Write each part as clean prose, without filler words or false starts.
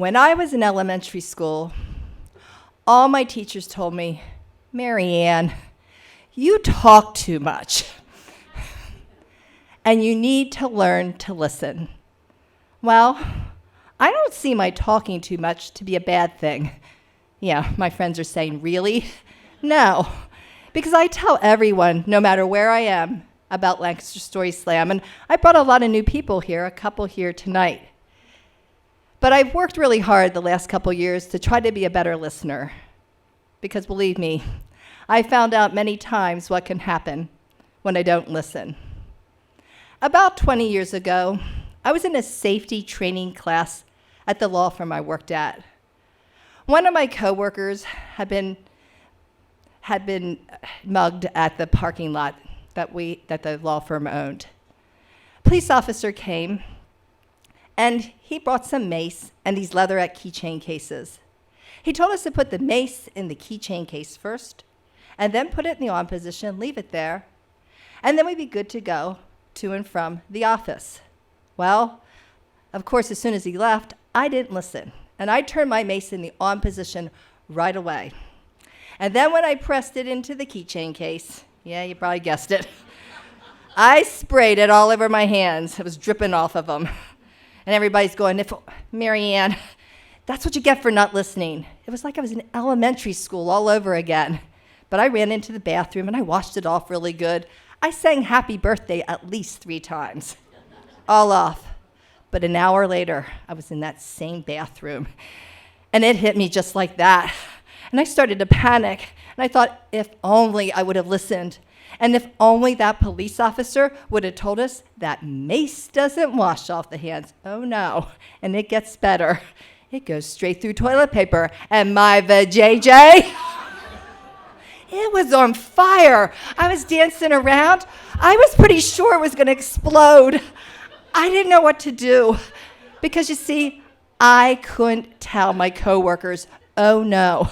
When I was in elementary school, all my teachers told me, Marianne, you talk too much, and you need to learn to listen. Well, I don't see my talking too much to be a bad thing. Yeah, my friends are saying, really? No, because I tell everyone, no matter where I am, about Lancaster Story Slam, and I brought a lot of new people here, a couple here tonight. But I've worked really hard the last couple years to try to be a better listener, because believe me, I found out many times what can happen when I don't listen. About 20 years ago, I was in a safety training class at the law firm I worked at. One of my coworkers had been mugged at the parking lot that the law firm owned. A police officer came, and he brought some mace and these leatherette keychain cases. He told us to put the mace in the keychain case first, and then put it in the on position, leave it there, and then we'd be good to go to and from the office. Well, of course, as soon as he left, I didn't listen, and I turned my mace in the on position right away. And then when I pressed it into the keychain case, yeah, you probably guessed it, I sprayed it all over my hands. It was dripping off of them. And everybody's going, Marianne, that's what you get for not listening. It was like I was in elementary school all over again. But I ran into the bathroom and I washed it off really good. I sang happy birthday at least 3 times, all off. But an hour later, I was in that same bathroom. And it hit me just like that. And I started to panic. And I thought, if only I would have listened. And if only that police officer would have told us that mace doesn't wash off the hands. Oh no, and it gets better. It goes straight through toilet paper. And my vajayjay, it was on fire. I was dancing around. I was pretty sure it was gonna explode. I didn't know what to do. Because you see, I couldn't tell my coworkers, oh no.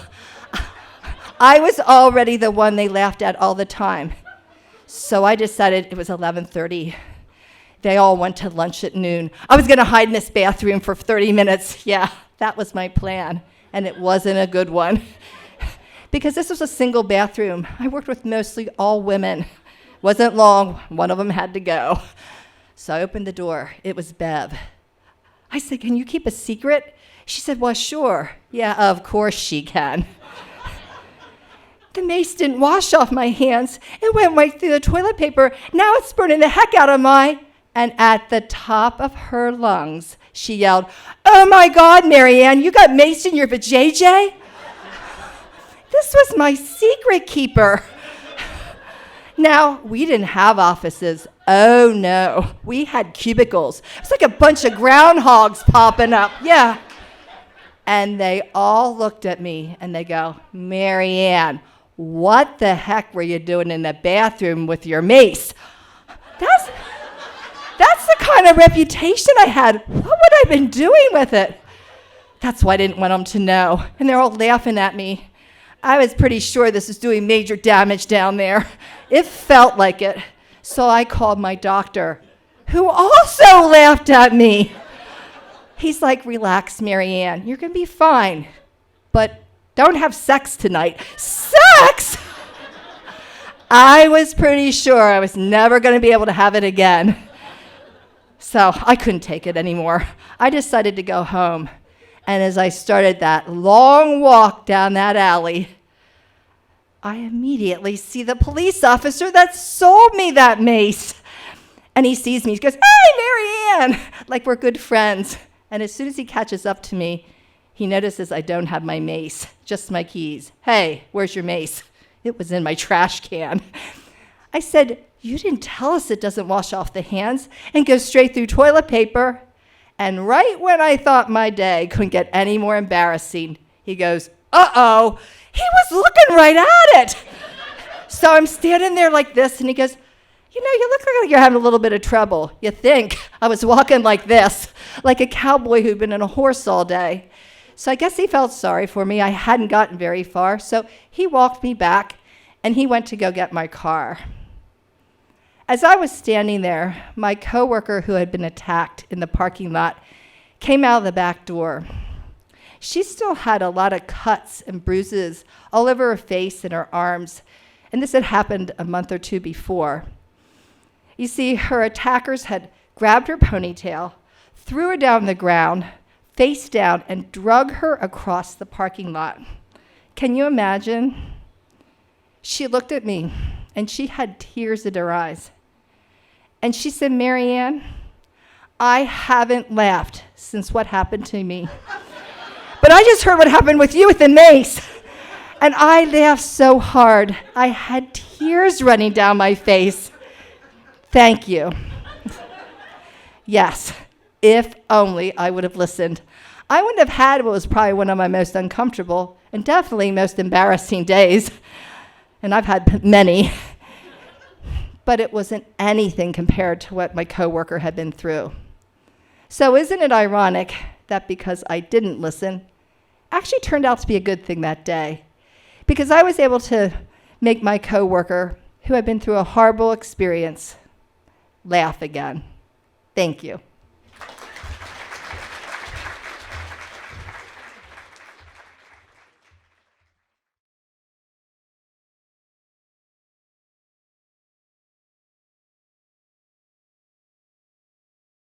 I was already the one they laughed at all the time. So I decided it was 11:30. They all went to lunch at noon. I was gonna hide in this bathroom for 30 minutes. Yeah, that was my plan, and it wasn't a good one. Because this was a single bathroom. I worked with mostly all women. Wasn't long, one of them had to go. So I opened the door, it was Bev. I said, can you keep a secret? She said, well, sure. Yeah, of course she can. The mace didn't wash off my hands. It went right through the toilet paper. Now it's burning the heck out of my... And at the top of her lungs, she yelled, oh my God, Marianne, you got mace in your vajayjay? This was my secret keeper. Now, we didn't have offices. Oh no, we had cubicles. It was like a bunch of groundhogs popping up, yeah. And they all looked at me and they go, Marianne, what the heck were you doing in the bathroom with your mace? That's the kind of reputation I had. What would I have been doing with it? That's why I didn't want them to know. And they're all laughing at me. I was pretty sure this was doing major damage down there. It felt like it. So I called my doctor, who also laughed at me. He's like, relax, Marianne, you're gonna be fine. But don't have sex tonight. Sex? I was pretty sure I was never gonna be able to have it again. So I couldn't take it anymore. I decided to go home. And as I started that long walk down that alley, I immediately see the police officer that sold me that mace. And he sees me, he goes, hey, Marianne, like we're good friends. And as soon as he catches up to me, he notices I don't have my mace, just my keys. Hey, where's your mace? It was in my trash can. I said, you didn't tell us it doesn't wash off the hands and goes straight through toilet paper. And right when I thought my day couldn't get any more embarrassing, he goes, uh-oh, he was looking right at it. So I'm standing there like this, and he goes, you know, you look like you're having a little bit of trouble. You think I was walking like this, like a cowboy who'd been on a horse all day. So I guess he felt sorry for me. I hadn't gotten very far, so he walked me back, and he went to go get my car. As I was standing there, my coworker who had been attacked in the parking lot came out of the back door. She still had a lot of cuts and bruises all over her face and her arms, and this had happened a month or two before. You see, her attackers had grabbed her ponytail, threw her down the ground, face down, and drug her across the parking lot. Can you imagine? She looked at me, and she had tears in her eyes. And she said, "Marianne, I haven't laughed since what happened to me. But I just heard what happened with you with the mace. And I laughed so hard. I had tears running down my face. Thank you." Yes, if only I would have listened. I wouldn't have had what was probably one of my most uncomfortable and definitely most embarrassing days. And I've had many. But it wasn't anything compared to what my coworker had been through. So isn't it ironic that because I didn't listen, actually turned out to be a good thing that day? Because I was able to make my coworker, who had been through a horrible experience, laugh again. Thank you.